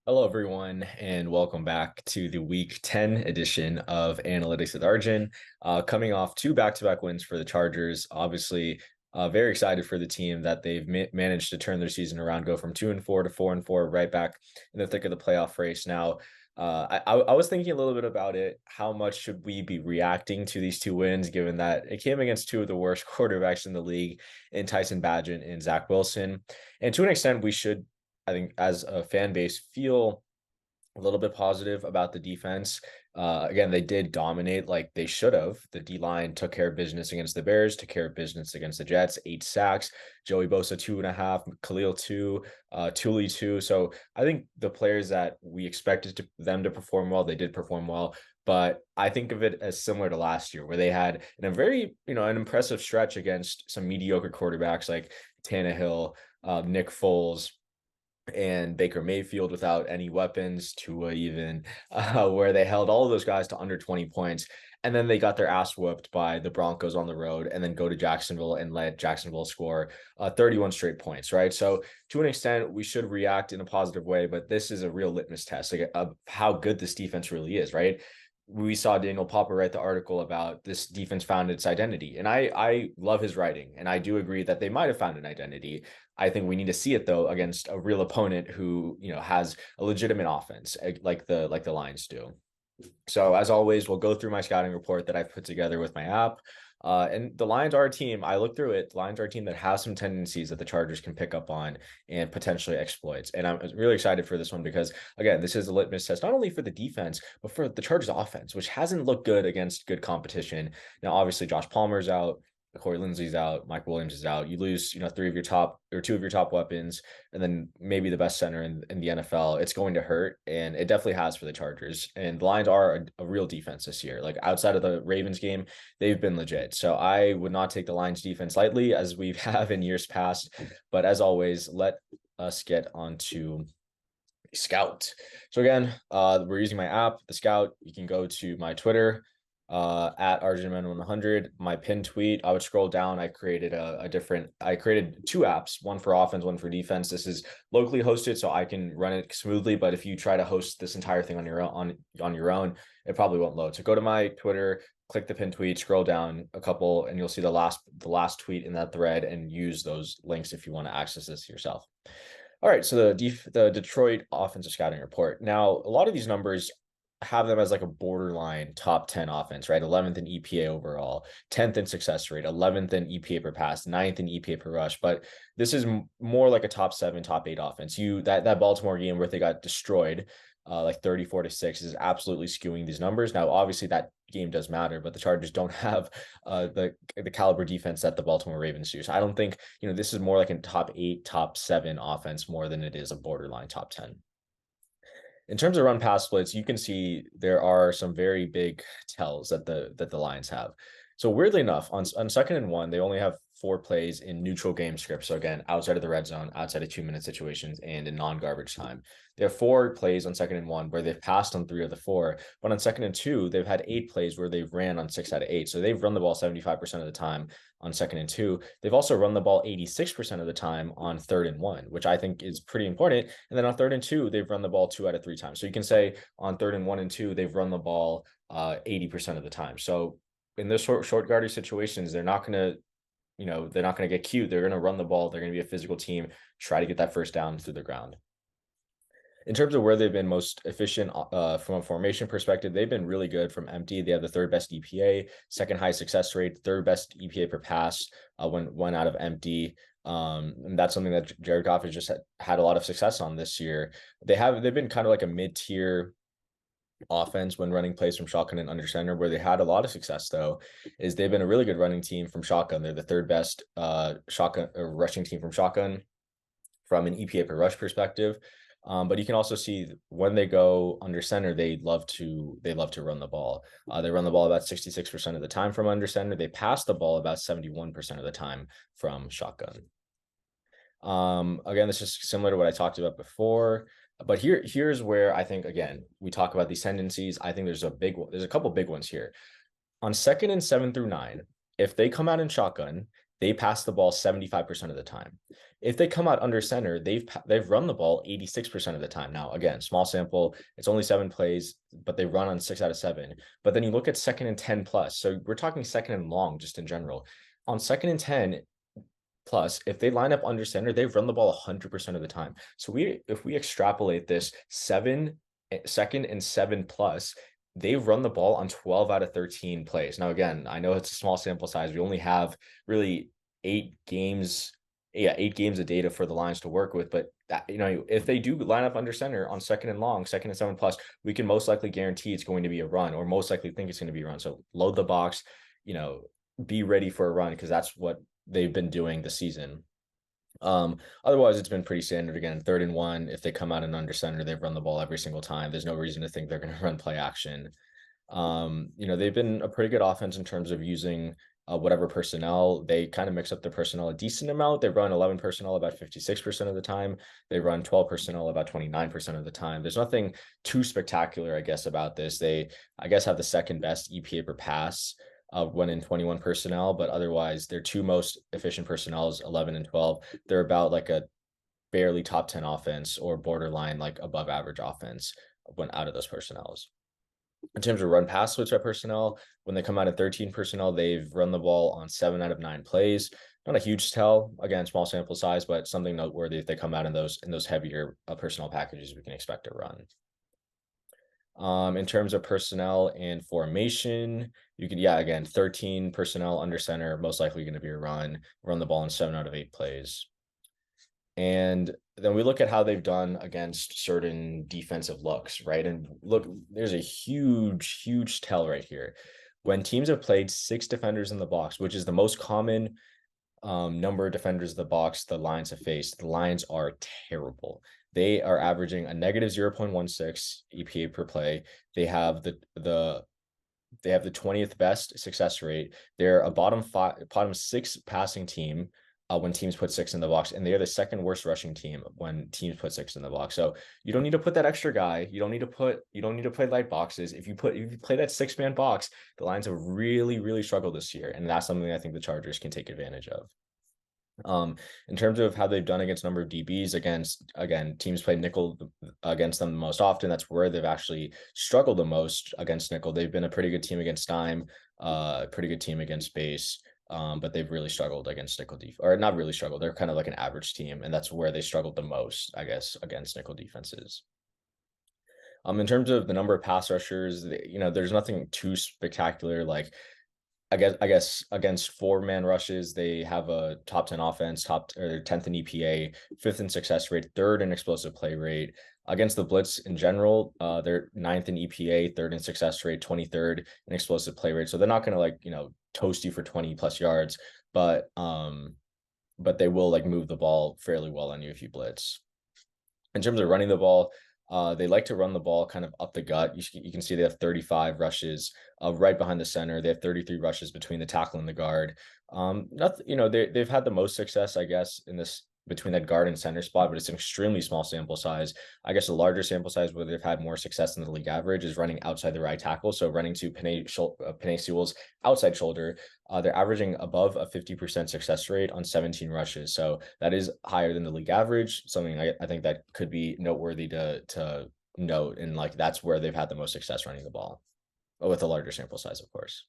Hello, everyone, and welcome back to the Week 10 edition of Analytics with Arjun. Coming off two back-to-back wins for the Chargers, obviously, very excited for the team that they've managed to turn their season around, go from 2-4 to 4-4, right back in the thick of the playoff race. Now, I was thinking a little bit about it. How much should we be reacting to these two wins, given that it came against two of the worst quarterbacks in the league, in Tyson Bagent and Zach Wilson? And to an extent, we should, I think, as a fan base, feel a little bit positive about the defense. Again, they did dominate like they should have. The D line took care of business against the Bears, took care of business against the Jets, 8 sacks. Joey Bosa, 2.5, Khalil, 2, Thule, 2. So I think the players that we expected them to perform well, they did perform well. But I think of it as similar to last year, where they had in a very, an impressive stretch against some mediocre quarterbacks like Tannehill, Nick Foles, and Baker Mayfield without any weapons, Tua even, where they held all of those guys to under 20 points. And then they got their ass whooped by the Broncos on the road and then go to Jacksonville and let Jacksonville score 31 straight points, right? So to an extent, we should react in a positive way, but this is a real litmus test of how good this defense really is, right? We saw Daniel Popper write the article about this defense found its identity. And I love his writing. And I do agree that they might have found an identity. I think we need to see it though against a real opponent who, has a legitimate offense like the Lions do. So as always, we'll go through my scouting report that I've put together with my app. And the Lions are a team. I looked through it. The Lions are a team that has some tendencies that the Chargers can pick up on and potentially exploit. And I'm really excited for this one because, again, this is a litmus test not only for the defense but for the Chargers offense, which hasn't looked good against good competition. Now, obviously, Josh Palmer's out. Corey Lindsey's out, Mike Williams is out. You lose, three of your top or two of your top weapons, and then maybe the best center in the NFL. It's going to hurt, and it definitely has for the Chargers. And the Lions are a real defense this year. Like outside of the Ravens game, they've been legit. So I would not take the Lions defense lightly as we have in years past. But as always, let us get on to Scout. So again, we're using my app, the Scout. You can go to my Twitter at Arjun100. My pinned tweet, I would scroll down. I created I created two apps, one for offense, one for defense. This is locally hosted, so I can run it smoothly. But if you try to host this entire thing on your own, it probably won't load. So go to my Twitter, click the pinned tweet, scroll down a couple, and you'll see the last tweet in that thread, and use those links if you want to access this yourself. All right, so the Detroit offensive scouting report. Now, a lot of these numbers have them as like a borderline top 10 offense, right? 11th in EPA overall, 10th in success rate, 11th in EPA per pass, 9th in EPA per rush. But this is more like a top 7, top 8 offense. That Baltimore game where they got destroyed, like 34-6, is absolutely skewing these numbers. Now, obviously, that game does matter, but the Chargers don't have the caliber defense that the Baltimore Ravens do. So I don't think this is more like a top 8, top 7 offense more than it is a borderline top 10. In terms of run pass splits, you can see there are some very big tells that the Lions have. So weirdly enough, on 2nd and 1, they only have 4 plays in neutral game scripts. So again, outside of the red zone, outside of 2-minute situations, and in non-garbage time. They have 4 plays on 2nd and 1 where they've passed on 3 of the 4. But on 2nd and 2, they've had 8 plays where they've ran on 6 out of 8. So they've run the ball 75% of the time on 2nd and 2. They've also run the ball 86% of the time on 3rd and 1, which I think is pretty important. And then on 3rd and 2, they've run the ball 2 out of 3 times. So you can say on 3rd and 1 and 2, they've run the ball 80% of the time. So in those short gardage situations, they're not going to get cute. They're going to run the ball. They're going to be a physical team, try to get that first down through the ground. In terms of where they've been most efficient from a formation perspective, they've been really good from empty. They have the 3rd best EPA, 2nd highest success rate, 3rd best EPA per pass when out of empty. And that's something that Jared Goff has just had a lot of success on this year. They've been kind of like a mid-tier offense when running plays from shotgun and under center. Where they had a lot of success though is they've been a really good running team from shotgun. They're the 3rd best shotgun or rushing team from shotgun from an EPA per rush perspective. But you can also see when they go under center, they love to run the ball. They run the ball about 66% of the time from under center. They pass the ball about 71% of the time from shotgun. Again, this is similar to what I talked about before. But here's where I think, again, we talk about these tendencies. I think there's a couple big ones here. On 2nd and 7 through 9, if they come out in shotgun they pass the ball 75% of the time. If they come out under center, they've run the ball 86% of the time. Now, again, small sample, it's only 7 plays, but they run on 6 out of 7. But then you look at second and 10 plus. So we're talking second and long just in general. On second and 10 plus, if they line up under center, they've run the ball 100% of the time. So if we extrapolate this 2nd and 7 plus, they've run the ball on 12 out of 13 plays. Now, again, I know it's a small sample size. We only have really 8 games, 8 games of data for the Lions to work with. But that, if they do line up under center on second and long, 2nd and 7 plus, we can most likely guarantee it's going to be a run, or most likely think it's going to be a run. So load the box, be ready for a run, because that's what they've been doing this season. Otherwise, it's been pretty standard. Again, 3rd and 1, if they come out and under center, they've run the ball every single time. There's no reason to think they're going to run play action. They've been a pretty good offense in terms of using whatever personnel. They kind of mix up their personnel a decent amount. They run 11 personnel about 56% of the time. They run 12 personnel about 29% of the time. There's nothing too spectacular, I guess, about this. They, I guess, have the 2nd best EPA per pass when in 21 personnel, but otherwise their 2 most efficient personnel is 11 and 12. They're about like a barely top 10 offense, or borderline like above average offense when out of those personnels. In terms of run pass splits by personnel, when they come out of 13 personnel, they've run the ball on 7 out of 9 plays. Not a huge tell, again, small sample size, but something noteworthy. If they come out in those heavier personnel packages, we can expect a run. In terms of personnel and formation, you could, again, 13 personnel under center, most likely going to be a run the ball in 7 out of 8 plays. And then we look at how they've done against certain defensive looks, right? And look, there's a huge tell right here. When teams have played 6 defenders in the box, which is the most common number of defenders in the box the Lions have faced, the Lions are terrible. They are averaging a negative 0.16 EPA per play. They have the 20th best success rate. They're a bottom 6 passing team when teams put 6 in the box, and they are the 2nd worst rushing team when teams put 6 in the box. So you don't need to put that extra guy. You don't need to play light boxes. If you play that 6-man box, the Lions have really struggled this year, and that's something I think the Chargers can take advantage of. In terms of how they've done against number of DBs, again, teams play nickel against them the most often. That's where they've actually struggled the most against nickel. They've been a pretty good team against dime, pretty good team against base, but they've really struggled against nickel or not really struggled. They're kind of like an average team, and that's where they struggled the most, I guess, against nickel defenses. In terms of the number of pass rushers, there's nothing too spectacular. Like, I guess against 4-man rushes, they have a top 10 offense, or 10th in EPA, 5th in success rate, 3rd in explosive play rate. Against the blitz in general, they're 9th in EPA, 3rd in success rate, 23rd in explosive play rate. So they're not going to toast you for 20 plus yards, but they will move the ball fairly well on you if you blitz. In terms of running the ball, they like to run the ball kind of up the gut. You can see they have 35 rushes right behind the center. They have 33 rushes between the tackle and the guard. They've had the most success, I guess, in this between that guard and center spot, but it's an extremely small sample size. I guess a larger sample size where they've had more success than the league average is running outside the right tackle. So running to Penei Sewell's outside shoulder, they're averaging above a 50% success rate on 17 rushes. So that is higher than the league average, something I think that could be noteworthy to note. And that's where they've had the most success running the ball, with a larger sample size, of course.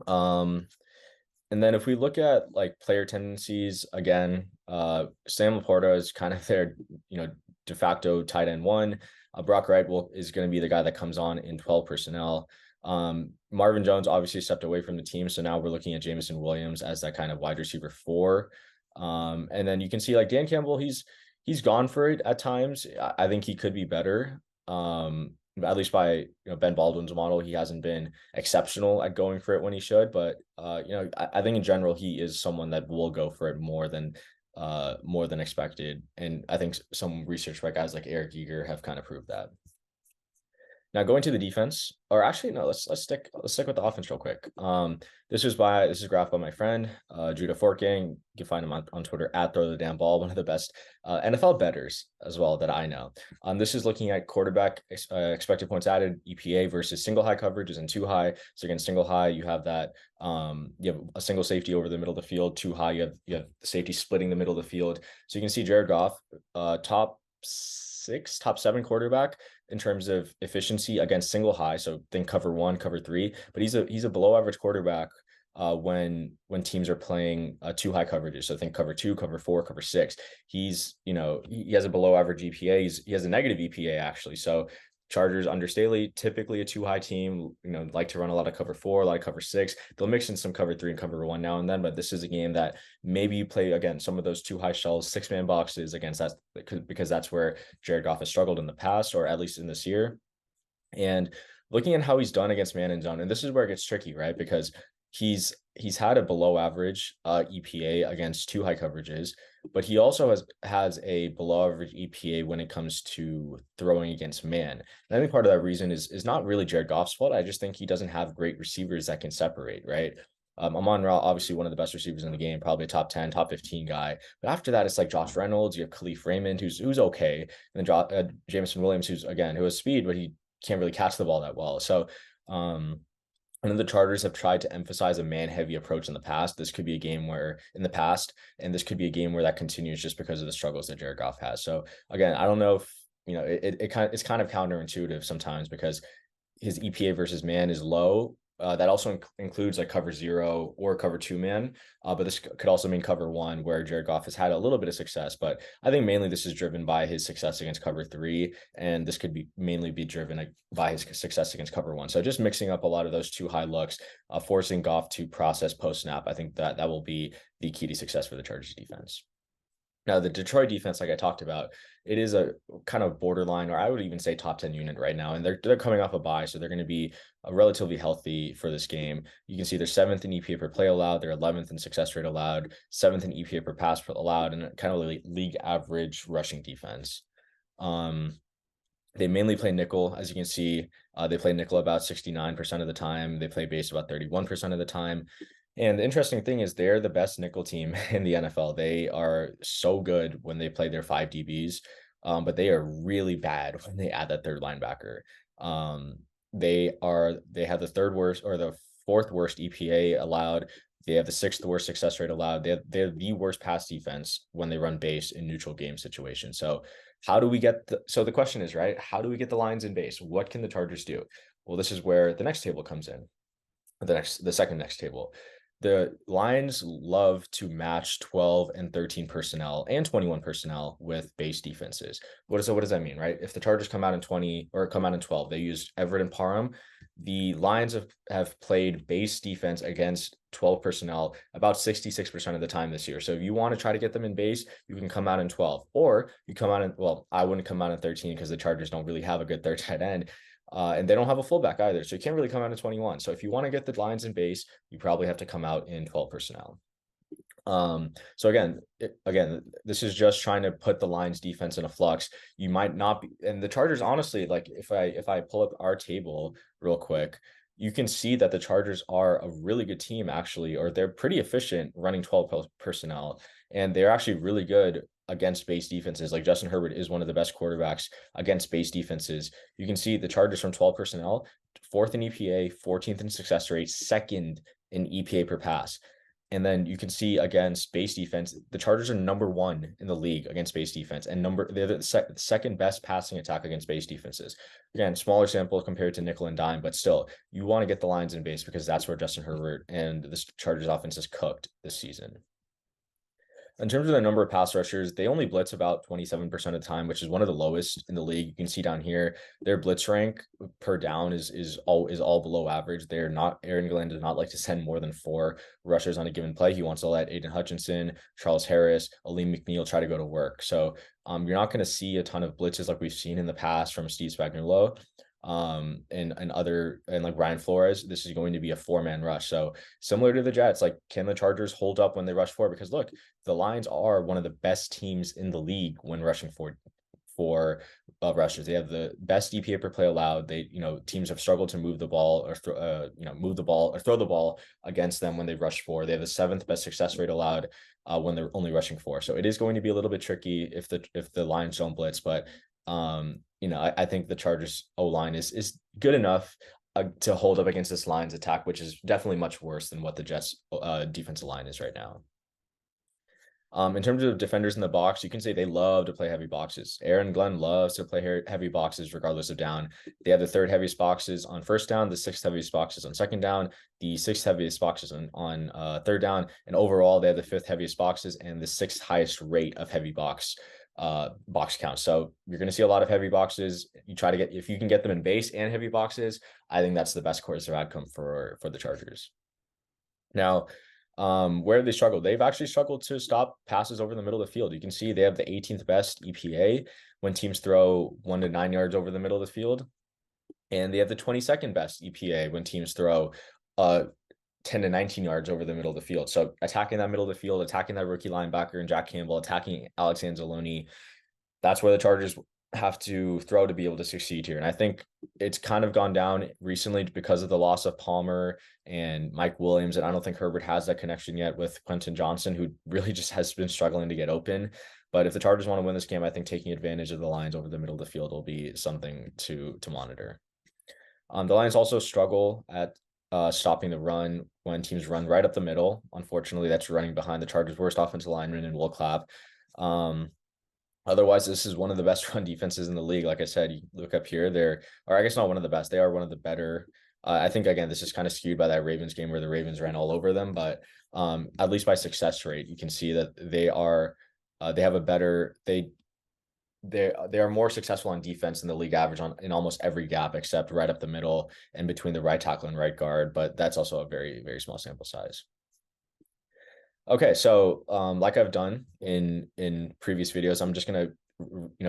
And then if we look at player tendencies, again, Sam Laporta is kind of their, de facto tight end 1. Brock Wright is going to be the guy that comes on in 12 personnel. Marvin Jones obviously stepped away from the team, so now we're looking at Jameson Williams as that kind of wide receiver 4. And then you can see Dan Campbell, he's gone for it at times. I think he could be better. At least by Ben Baldwin's model, he hasn't been exceptional at going for it when he should. But I think in general he is someone that will go for it more than expected. And I think some research by guys like Eric Eager have kind of proved that. Now going to the defense, or actually no, let's stick with the offense real quick. This is graphed by my friend Judah Forking. You can find him on Twitter at Throw the Damn Ball, one of the best NFL bettors as well that I know. This is looking at quarterback expected points added EPA versus single high coverages and two high. So again, single high, you have that you have a single safety over the middle of the field. Two high, you have the safety splitting the middle of the field. So you can see Jared Goff, top seven quarterback in terms of efficiency against single high. So think cover one, cover three, but he's a below average quarterback when teams are playing two high coverages. So think cover two, cover four, cover six. He has a below average EPA. He has a negative EPA actually. So Chargers under Staley, typically a two high team, like to run a lot of cover four, a lot of cover six. They'll mix in some cover three and cover one now and then, but this is a game that maybe you play again some of those two high shells, 6-man boxes against that, because that's where Jared Goff has struggled in the past, or at least in this year. And looking at how he's done against man and zone, and this is where it gets tricky, right? Because he's had a below average EPA against two high coverages, but he also has a below average EPA when it comes to throwing against man. And I think part of that reason is not really Jared Goff's fault. I just think he doesn't have great receivers that can separate, right? Amon-Ra, obviously one of the best receivers in the game, probably a top 10, top 15 guy. But after that, it's like Josh Reynolds, you have Khalif Raymond, who's okay, and then Jameson Williams, who has speed, but he can't really catch the ball that well. So I know the Chargers have tried to emphasize a man-heavy approach in the past. This could be a game where and this could be a game where that continues just because of the struggles that Jared Goff has. So again, I don't know if it's kind of counterintuitive sometimes because his EPA versus man is low. That also includes like cover zero or cover two man. But this could also mean cover one, where Jared Goff has had a little bit of success. But I think mainly this is driven by his success against cover three. And this could be mainly be driven by his success against cover one. So just mixing up a lot of those two high looks, forcing Goff to process post snap. I think that will be the key to success for the Chargers defense. Now, the Detroit defense, like I talked about, it is a kind of borderline, or I would even say top 10 unit right now. And they're coming off a bye, so they're going to be relatively healthy for this game. You can see they're 7th in EPA per play allowed, they're 11th in success rate allowed, 7th in EPA per pass allowed, and kind of league average rushing defense. They mainly play nickel, as you can see. They play nickel about 69% of the time. They play base about 31% of the time. And the interesting thing is they're the best nickel team in the NFL. They are so good when they play their 5 DBs, but they are really bad when they add that third linebacker. They have the third worst or the fourth worst EPA allowed. They have the 6th worst success rate allowed. They're the worst pass defense when they run base in neutral game situations. So the question is, right, how do we get the lines in base? What can the Chargers do? Well, this is where the next table comes in. The second next table. The Lions love to match 12 and 13 personnel and 21 personnel with base defenses. What does that mean, right? If the Chargers come out in 20 or come out in 12, they use Everett and Parham. The Lions have played base defense against 12 personnel about 66% of the time this year. So if you want to try to get them in base, you can come out in 12, or you come out in, well, I wouldn't come out in 13 because the Chargers don't really have a good third tight end. And they don't have a fullback either. So you can't really come out in 21. So if you want to get the Lions in base, you probably have to come out in 12 personnel. So again, this is just trying to put the Lions defense in a flux. You might not be, and the Chargers, honestly, like if I pull up our table real quick, you can see that the Chargers are a really good team, actually, or they're pretty efficient running 12 personnel, and they're actually really good against base defenses. Like Justin Herbert is one of the best quarterbacks against base defenses. You can see the Chargers from 12 personnel, 4th in EPA, 14th in success rate, 2nd in EPA per pass. And then you can see against base defense, the Chargers are number 1 in the league against base defense, and they're the second best passing attack against base defenses. Again, smaller sample compared to nickel and dime, but still, you want to get the lines in base because that's where Justin Herbert and the Chargers offense is cooked this season. In terms of the number of pass rushers, they only blitz about 27% of the time, which is one of the lowest in the league. You can see down here, their blitz rank per down is all below average. Aaron Glenn does not like to send more than 4 rushers on a given play. He wants to let Aiden Hutchinson, Charles Harris, Aleem McNeil try to go to work. So you're not going to see a ton of blitzes like we've seen in the past from Steve Spagnuolo. And like Brian Flores, this is going to be a 4-man rush. So similar to the Jets, like, can the Chargers hold up when they rush 4? Because look, the Lions are one of the best teams in the league when rushing for rushers. They have the best EPA per play allowed. Teams have struggled to move the ball or move the ball or throw the ball against them when they rush four. They have the seventh best success rate allowed when they're only rushing four. So it is going to be a little bit tricky if the Lions don't blitz, but I think the Chargers O-line is good enough to hold up against this Lions attack, which is definitely much worse than what the Jets defensive line is right now. In terms of defenders in the box, you can say they love to play heavy boxes. Aaron Glenn loves to play heavy boxes regardless of down. They have the third heaviest boxes on first down, the sixth heaviest boxes on second down, the sixth heaviest boxes on third down, and overall they have the fifth heaviest boxes and the sixth highest rate of heavy box count. So you're going to see a lot of heavy boxes. If you can get them in base and heavy boxes, I think that's the best course of outcome for the Chargers. Now, where they struggle, they've actually struggled to stop passes over the middle of the field. You can see they have the 18th best EPA when teams throw 1 to 9 yards over the middle of the field, and they have the 22nd best EPA when teams throw 10 to 19 yards over the middle of the field. So attacking that middle of the field, attacking that rookie linebacker and Jack Campbell, attacking Alex Anzalone, that's where the Chargers have to throw to be able to succeed here. And I think it's kind of gone down recently because of the loss of Palmer and Mike Williams. And I don't think Herbert has that connection yet with Quentin Johnson, who really just has been struggling to get open. But if the Chargers want to win this game, I think taking advantage of the Lions over the middle of the field will be something to monitor. The Lions also struggle at stopping the run when teams run right up the middle. Unfortunately, that's running behind the Chargers' worst offensive lineman in Will Clapp. Otherwise, this is one of the best run defenses in the league. Like I said, you look up here, or I guess not one of the best. They are one of the better. I think, again, this is kind of skewed by that Ravens game where the Ravens ran all over them. But at least by success rate, you can see that they have a better, they are more successful on defense than the league average in almost every gap except right up the middle and between the right tackle and right guard. But that's also a very, very small sample size. Okay, so like I've done in previous videos, I'm just gonna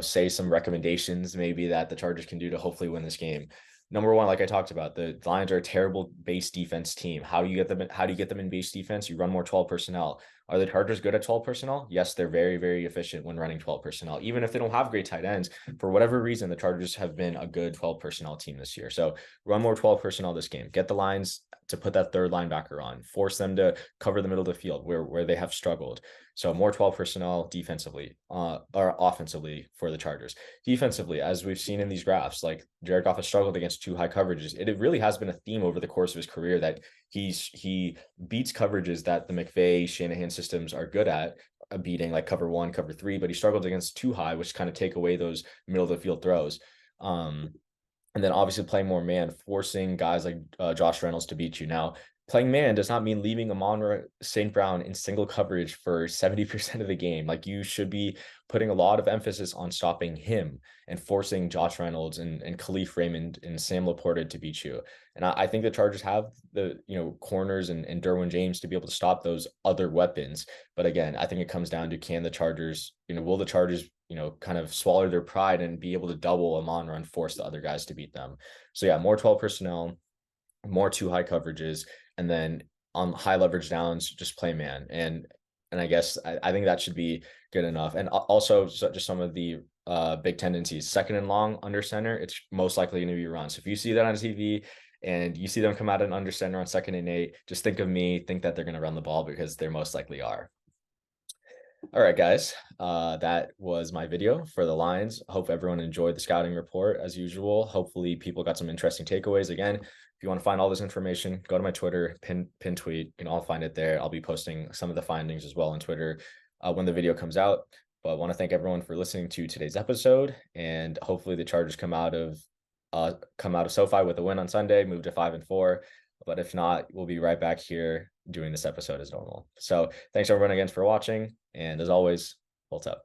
say some recommendations maybe that the Chargers can do to hopefully win this game. Number one, like I talked about, the Lions are a terrible base defense team. How do you get them in base defense? You run more 12 personnel. Are the Chargers good at 12 personnel? Yes, they're very, very efficient when running 12 personnel. Even if they don't have great tight ends, for whatever reason, the Chargers have been a good 12 personnel team this year. So run more 12 personnel this game. Get the Lions to put that third linebacker on. Force them to cover the middle of the field where they have struggled. So more 12 personnel defensively or offensively for the Chargers. Defensively, as we've seen in these graphs, like Jared Goff has struggled against too high coverages. It really has been a theme over the course of his career that he beats coverages that the McVay, Shanahan systems are good at beating, like cover 1, cover 3, but he struggled against too high, which kind of take away those middle of the field throws. And then obviously playing more man, forcing guys like Josh Reynolds to beat you. Now, playing man does not mean leaving Amon St. Brown in single coverage for 70% of the game. Like, you should be putting a lot of emphasis on stopping him and forcing Josh Reynolds and Khalif Raymond and Sam Laporta to beat you. And I think the Chargers have the corners and Derwin James to be able to stop those other weapons. But again, I think it comes down to will the Chargers kind of swallow their pride and be able to double Amon run, force the other guys to beat them. So yeah, more 12 personnel, more too high coverages, and then on high leverage downs, just play man. And I guess I think that should be good enough. And also just some of the big tendencies. Second and long under center, it's most likely going to be run. So if you see that on TV and you see them come out and under center on 2nd and 8, just think that they're going to run the ball because they most likely are. All right, guys, that was my video for the Lions. Hope everyone enjoyed the scouting report as usual. Hopefully people got some interesting takeaways. Again, if you want to find all this information, go to my Twitter, pin tweet, I'll find it there. I'll be posting some of the findings as well on Twitter when the video comes out. But I want to thank everyone for listening to today's episode, and hopefully the Chargers come out of SoFi with a win on Sunday, move to 5-4. But if not, we'll be right back here doing this episode as normal. So thanks everyone again for watching. And as always, Bolt up.